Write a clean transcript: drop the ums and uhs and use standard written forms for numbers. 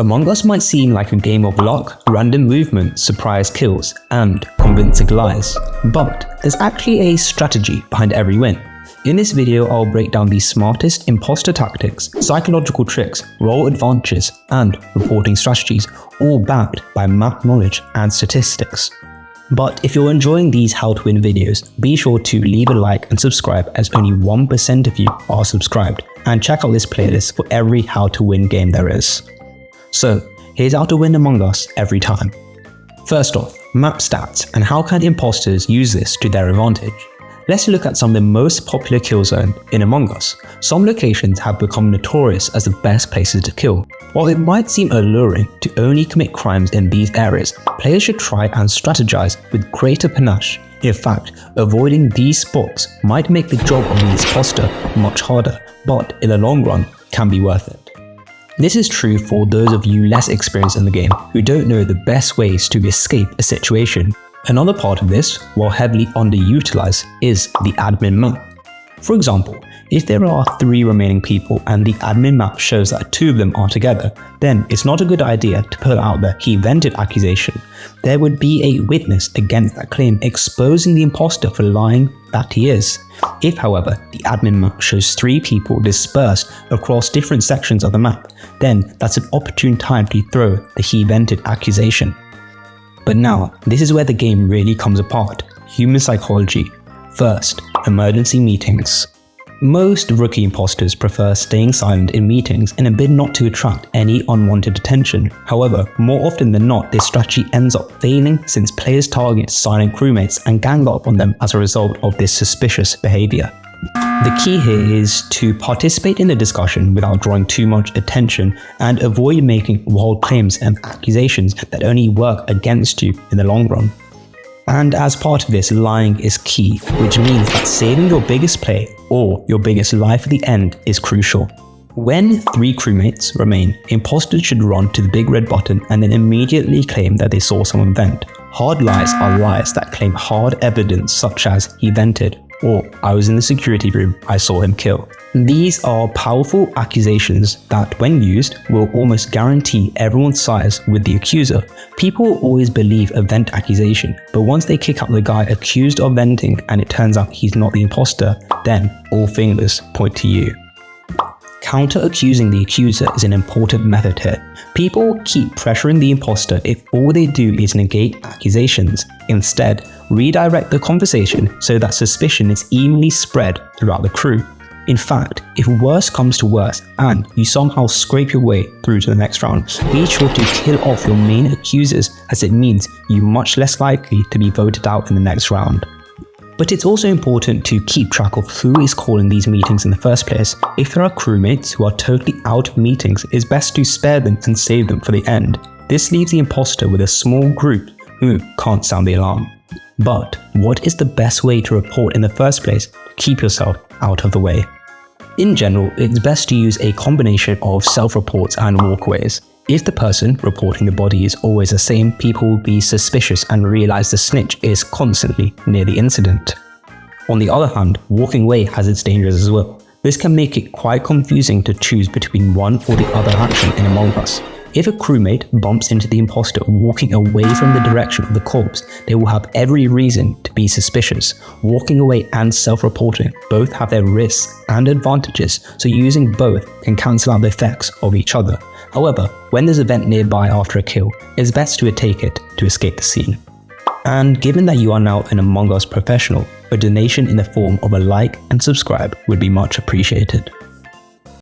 Among Us might seem like a game of luck, random movement, surprise kills, and convincing lies, but there's actually a strategy behind every win. In this video, I'll break down the smartest imposter tactics, psychological tricks, role advantages, and reporting strategies, all backed by map knowledge and statistics. But if you're enjoying these how to win videos, be sure to leave a like and subscribe, as only 1% of you are subscribed, and check out this playlist for every how to win game there is. So here's how to win Among Us every time. First off, map stats, and how can imposters use this to their advantage. Let's look at some of the most popular kill zones in Among Us. Some locations have become notorious as the best places to kill. While it might seem alluring to only commit crimes in these areas, players should try and strategize with greater panache. In fact, avoiding these spots might make the job of the imposter much harder, but in the long run can be worth it. This is true for those of you less experienced in the game who don't know the best ways to escape a situation. Another part of this, while heavily underutilized, is the admin map. For example, if there are 3 remaining people and the admin map shows that 2 of them are together, then it's not a good idea to put out the "he vented" accusation. There would be a witness against that claim, exposing the imposter for lying that he is. If, however, the admin map shows 3 people dispersed across different sections of the map, then that's an opportune time to throw the "he vented" accusation. But now, this is where the game really comes apart: human psychology. First, emergency meetings. Most rookie imposters prefer staying silent in meetings in a bid not to attract any unwanted attention. However, more often than not, this strategy ends up failing since players target silent crewmates and gang up on them as a result of this suspicious behavior. The key here is to participate in the discussion without drawing too much attention and avoid making wild claims and accusations that only work against you in the long run. And as part of this, lying is key, which means that saving your biggest play or your biggest lie for the end is crucial. When 3 crewmates remain, imposters should run to the big red button and then immediately claim that they saw someone vent. Hard lies are lies that claim hard evidence, such as "he vented" or "I was in the security room, I saw him kill." These are powerful accusations that, when used, will almost guarantee everyone's sides with the accuser. People will always believe a vent accusation, but once they kick out the guy accused of venting and it turns out he's not the imposter, then all fingers point to you. Counter-accusing the accuser is an important method here. People keep pressuring the imposter if all they do is negate accusations. Instead, redirect the conversation so that suspicion is evenly spread throughout the crew. In fact, if worse comes to worse and you somehow scrape your way through to the next round, be sure to kill off your main accusers, as it means you're much less likely to be voted out in the next round. But it's also important to keep track of who is calling these meetings in the first place. If there are crewmates who are totally out of meetings, it's best to spare them and save them for the end. This leaves the imposter with a small group who can't sound the alarm. But what is the best way to report in the first place to keep yourself out of the way? In general, it's best to use a combination of self-reports and walkaways. If the person reporting the body is always the same, people will be suspicious and realize the snitch is constantly near the incident. On the other hand, walking away has its dangers as well. This can make it quite confusing to choose between one or the other action in Among Us. If a crewmate bumps into the imposter walking away from the direction of the corpse, they will have every reason to be suspicious. Walking away and self-reporting both have their risks and advantages, so using both can cancel out the effects of each other. However, when there's a vent nearby after a kill, it's best to take it to escape the scene. And given that you are now an Among Us professional, a donation in the form of a like and subscribe would be much appreciated.